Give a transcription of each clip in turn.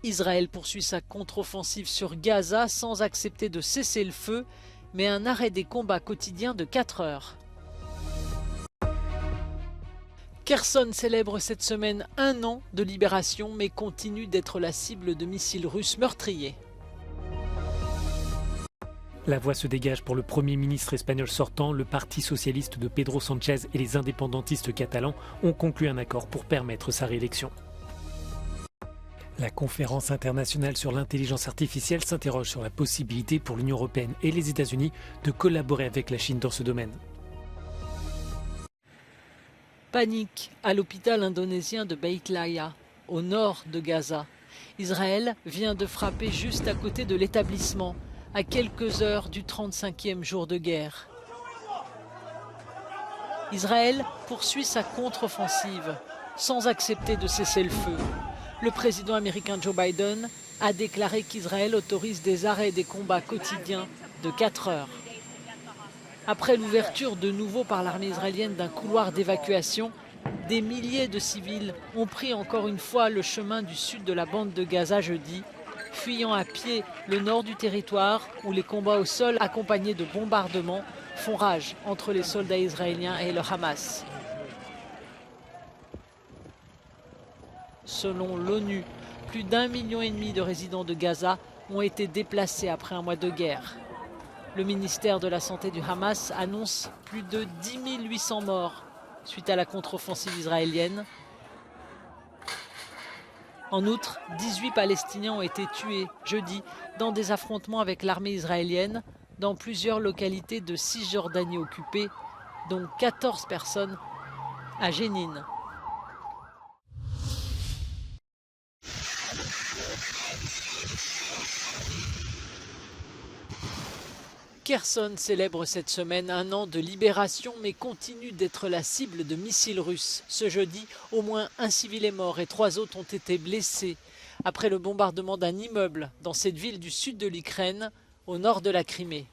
Israël poursuit sa contre-offensive sur Gaza sans accepter de cesser le feu, mais un arrêt des combats quotidiens de 4 heures. Kherson célèbre cette semaine 1 an de libération, mais continue d'être la cible de missiles russes meurtriers. La voie se dégage pour le Premier ministre espagnol sortant. Le Parti socialiste de Pedro Sánchez et les indépendantistes catalans ont conclu un accord pour permettre sa réélection. La conférence internationale sur l'intelligence artificielle s'interroge sur la possibilité pour l'Union européenne et les États-Unis de collaborer avec la Chine dans ce domaine. Panique à l'hôpital indonésien de Beit Laya, au nord de Gaza. Israël vient de frapper juste à côté de l'établissement, à quelques heures du 35e jour de guerre. Israël poursuit sa contre-offensive, sans accepter de cesser le feu. Le président américain Joe Biden a déclaré qu'Israël autorise des arrêts des combats quotidiens de 4 heures. Après l'ouverture de nouveau par l'armée israélienne d'un couloir d'évacuation, des milliers de civils ont pris encore une fois le chemin du sud de la bande de Gaza jeudi, fuyant à pied le nord du territoire où les combats au sol accompagnés de bombardements font rage entre les soldats israéliens et le Hamas. Selon l'ONU, plus d'1,5 million de résidents de Gaza ont été déplacés après un mois de guerre. Le ministère de la Santé du Hamas annonce plus de 10 800 morts suite à la contre-offensive israélienne. En outre, 18 Palestiniens ont été tués jeudi dans des affrontements avec l'armée israélienne dans plusieurs localités de Cisjordanie occupée, dont 14 personnes à Jénine. Kherson célèbre cette semaine 1 an de libération, mais continue d'être la cible de missiles russes. Ce jeudi, au moins un civil est mort et 3 autres ont été blessés après le bombardement d'un immeuble dans cette ville du sud de l'Ukraine, au nord de la Crimée.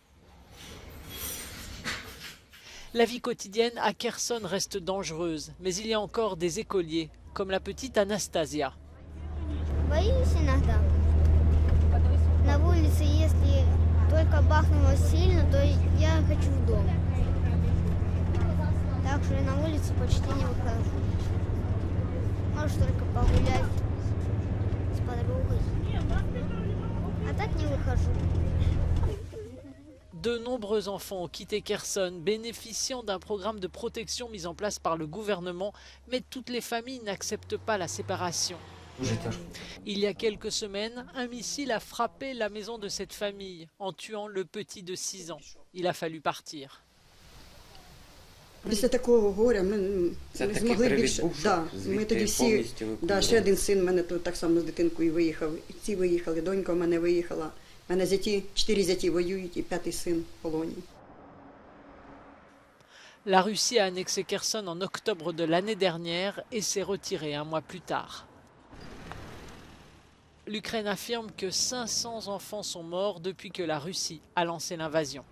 La vie quotidienne à Kherson reste dangereuse, mais il y a encore des écoliers, comme la petite Anastasia. Только бахнуло сильно, то я хочу в дом. Так что я на улицу почти не выхожу. Может только погулять с подругой. А так не выхожу. De nombreux enfants ont quitté Kherson, bénéficiant d'un programme de protection mis en place par le gouvernement, mais toutes les familles n'acceptent pas la séparation. Il y a quelques semaines, un missile a frappé la maison de cette famille en tuant le petit de 6 ans. Il a fallu partir. Після такого горя ми не змогли більше. Ми тоді всі, ще один син в мене так само з дитинкою виїхав. І ці виїхали, донька в мене виїхала. В мене 4 зяті воюють і 5-й син в полоні. La Russie a annexé Kherson en octobre de l'année dernière et s'est retirée un mois plus tard. L'Ukraine affirme que 500 enfants sont morts depuis que la Russie a lancé l'invasion.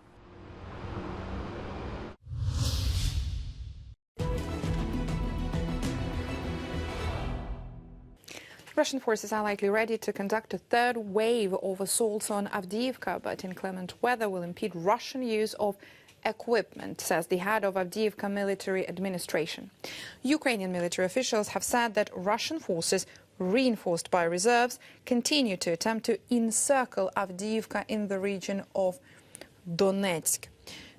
Russian forces are likely ready to conduct a third wave of assaults on Avdiivka, but inclement weather will impede Russian use of equipment, says the head of Avdiivka military administration. Ukrainian military officials have said that Russian forces, reinforced by reserves, continue to attempt to encircle Avdiivka in the region of Donetsk.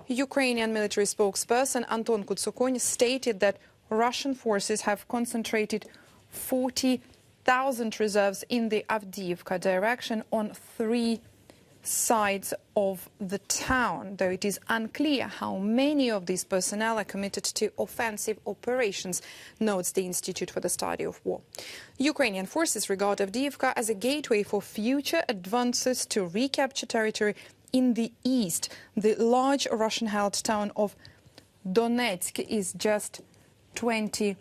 Ukrainian military spokesperson Anton Kutsukony stated that Russian forces have concentrated 40,000 reserves in the Avdiivka direction on 3 sides of the town, though it is unclear how many of these personnel are committed to offensive operations, notes the Institute for the Study of War. Ukrainian forces regard Avdiivka as a gateway for future advances to recapture territory in the east. The large Russian-held town of Donetsk is just 20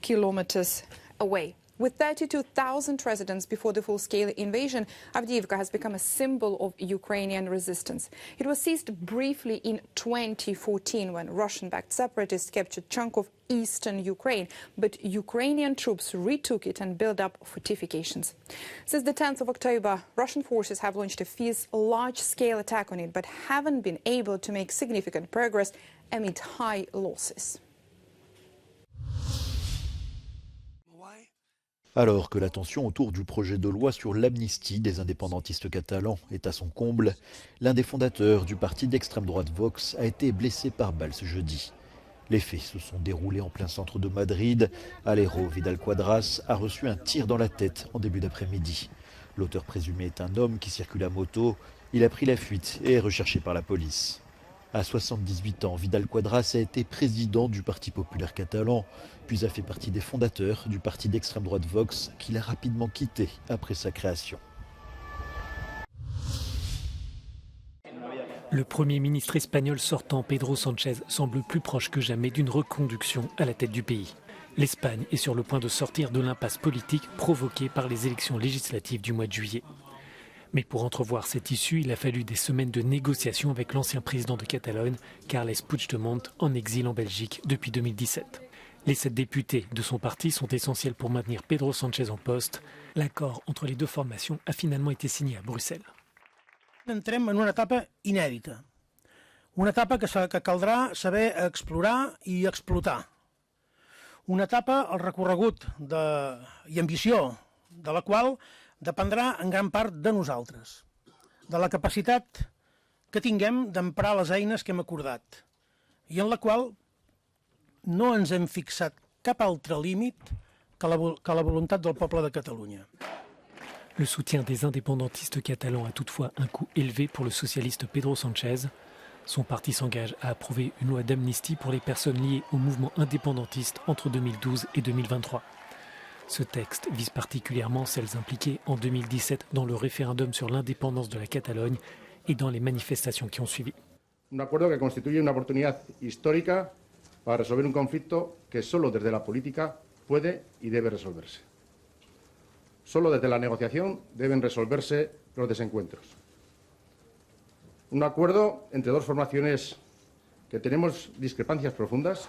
kilometers away. With 32,000 residents before the full-scale invasion, Avdiivka has become a symbol of Ukrainian resistance. It was seized briefly in 2014 when Russian-backed separatists captured a chunk of eastern Ukraine, but Ukrainian troops retook it and built up fortifications. Since the 10th of October, Russian forces have launched a fierce, large-scale attack on it, but haven't been able to make significant progress amid high losses. Alors que la tension autour du projet de loi sur l'amnistie des indépendantistes catalans est à son comble, l'un des fondateurs du parti d'extrême droite Vox a été blessé par balle ce jeudi. Les faits se sont déroulés en plein centre de Madrid. Alejo Vidal-Quadras a reçu un tir dans la tête en début d'après-midi. L'auteur présumé est un homme qui circule à moto. Il a pris la fuite et est recherché par la police. À 78 ans, Vidal-Quadras a été président du Parti populaire catalan, puis a fait partie des fondateurs du parti d'extrême droite Vox, qu'il a rapidement quitté après sa création. Le Premier ministre espagnol sortant, Pedro Sánchez, semble plus proche que jamais d'une reconduction à la tête du pays. L'Espagne est sur le point de sortir de l'impasse politique provoquée par les élections législatives du mois de juillet. Mais pour entrevoir cette issue, il a fallu des semaines de négociations avec l'ancien président de Catalogne, Carles Puigdemont, en exil en Belgique depuis 2017. Les 7 députés de son parti sont essentiels pour maintenir Pedro Sánchez en poste. L'accord entre les deux formations a finalement été signé à Bruxelles. Entrem en una etapa inèdita. Una etapa que caldrà saber explorar i explotar. Una etapa, el recorregut i ambició de la qual dependrà en gran part de nosaltres, de la capacitat que tinguem d'emprar les eines que hem acordat i en la qual no ens hem fixat cap altre límit que la volontat del poble de Catalunya. Le soutien des indépendantistes catalans a toutefois un coût élevé pour le socialiste Pedro Sánchez. Son parti s'engage à approuver une loi d'amnistie pour les personnes liées au mouvement indépendantiste entre 2012 et 2023. Ce texte vise particulièrement celles impliquées en 2017 dans le référendum sur l'indépendance de la Catalogne et dans les manifestations qui ont suivi. Un acuerdo que constituye una oportunidad histórica para resolver un conflicto que solo desde la política puede y debe resolverse. Solo desde la negociación deben resolverse los desencuentros. Un acuerdo entre dos formaciones que tenemos discrepancias profundas.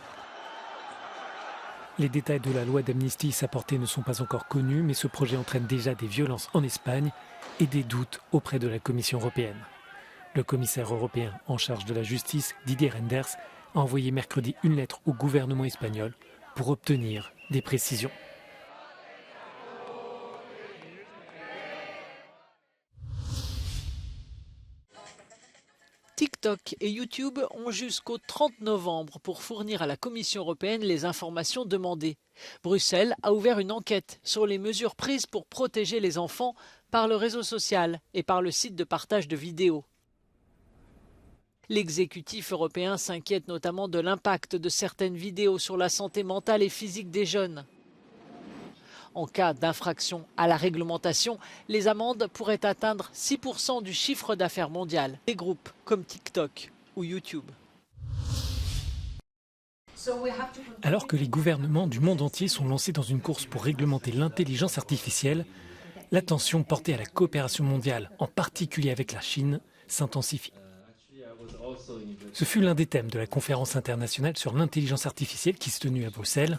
Les détails de la loi d'amnistie, sa portée ne sont pas encore connus, mais ce projet entraîne déjà des violences en Espagne et des doutes auprès de la Commission européenne. Le commissaire européen en charge de la justice, Didier Reynders, a envoyé mercredi une lettre au gouvernement espagnol pour obtenir des précisions. TikTok et YouTube ont jusqu'au 30 novembre pour fournir à la Commission européenne les informations demandées. Bruxelles a ouvert une enquête sur les mesures prises pour protéger les enfants par le réseau social et par le site de partage de vidéos. L'exécutif européen s'inquiète notamment de l'impact de certaines vidéos sur la santé mentale et physique des jeunes. En cas d'infraction à la réglementation, les amendes pourraient atteindre 6% du chiffre d'affaires mondial des groupes comme TikTok ou YouTube. Alors que les gouvernements du monde entier sont lancés dans une course pour réglementer l'intelligence artificielle, l'attention portée à la coopération mondiale, en particulier avec la Chine, s'intensifie. Ce fut l'un des thèmes de la conférence internationale sur l'intelligence artificielle qui s'est tenue à Bruxelles.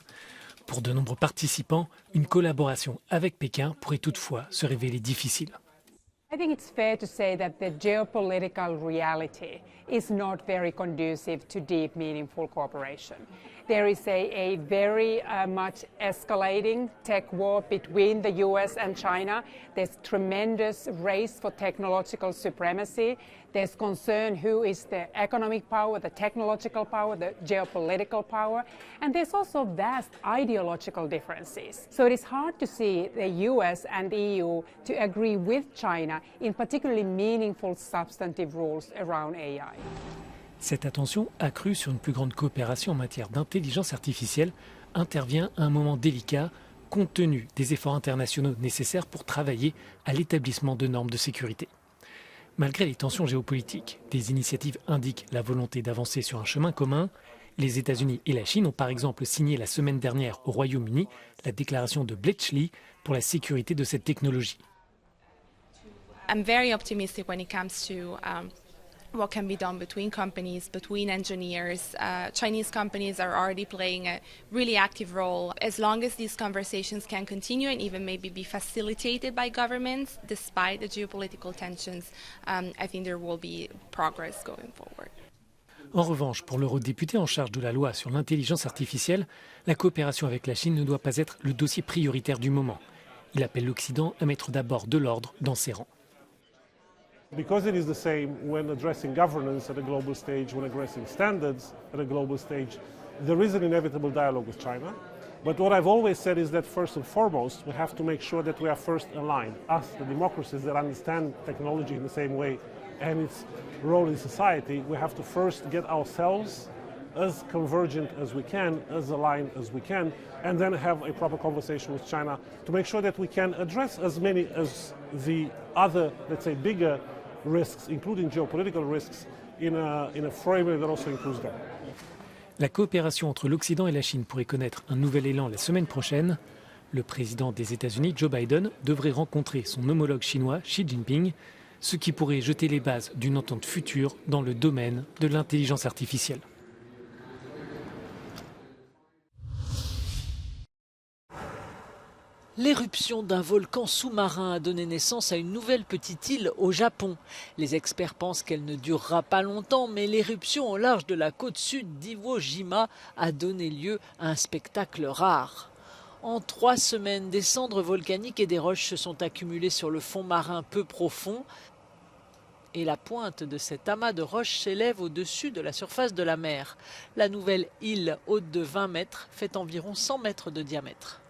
Pour de nombreux participants, une collaboration avec Pékin pourrait toutefois se révéler difficile. I think it's fair to say that the geopolitical reality is not very conducive to deep, meaningful cooperation. There is a very much escalating tech war between the US and China. There's tremendous race for technological supremacy. There's concern who is the economic power, the technological power, the geopolitical power. And there's also vast ideological differences. So it is hard to see the US and the EU to agree with China in particularly meaningful substantive rules around AI. Cette attention accrue sur une plus grande coopération en matière d'intelligence artificielle intervient à un moment délicat, compte tenu des efforts internationaux nécessaires pour travailler à l'établissement de normes de sécurité. Malgré les tensions géopolitiques, des initiatives indiquent la volonté d'avancer sur un chemin commun Les États-Unis et la Chine ont par exemple signé la semaine dernière au Royaume-Uni la déclaration de Bletchley pour la sécurité de cette technologie. I'm very optimistic when it comes to what can be done between companies, between engineers. Chinese companies are already playing a really active role. As long as these conversations can continue and even maybe be facilitated by governments, despite the geopolitical tensions, I think there will be progress going forward. En revanche, pour l'eurodéputé en charge de la loi sur l'intelligence artificielle, la coopération avec la Chine ne doit pas être le dossier prioritaire du moment. Il appelle l'Occident à mettre d'abord de l'ordre dans ses rangs. Because it is the same when addressing governance at a global stage, when addressing standards at a global stage, there is an inevitable dialogue with China. But what I've always said is that first and foremost, we have to make sure that we are first aligned. Us, the democracies that understand technology in the same way and its role in society, we have to first get ourselves as convergent as we can, as aligned as we can, and then have a proper conversation with China to make sure that we can address as many as the other, let's say, bigger risks, including geopolitical risks, in a framework that also includes them. La coopération entre l'Occident et la Chine pourrait connaître un nouvel élan la semaine prochaine. Le président des États-Unis, Joe Biden, devrait rencontrer son homologue chinois, Xi Jinping, ce qui pourrait jeter les bases d'une entente future dans le domaine de l'intelligence artificielle. L'éruption d'un volcan sous-marin a donné naissance à une nouvelle petite île au Japon. Les experts pensent qu'elle ne durera pas longtemps, mais l'éruption au large de la côte sud d'Iwo Jima a donné lieu à un spectacle rare. En 3 semaines, des cendres volcaniques et des roches se sont accumulées sur le fond marin peu profond. Et la pointe de cet amas de roches s'élève au-dessus de la surface de la mer. La nouvelle île, haute de 20 mètres, fait environ 100 mètres de diamètre.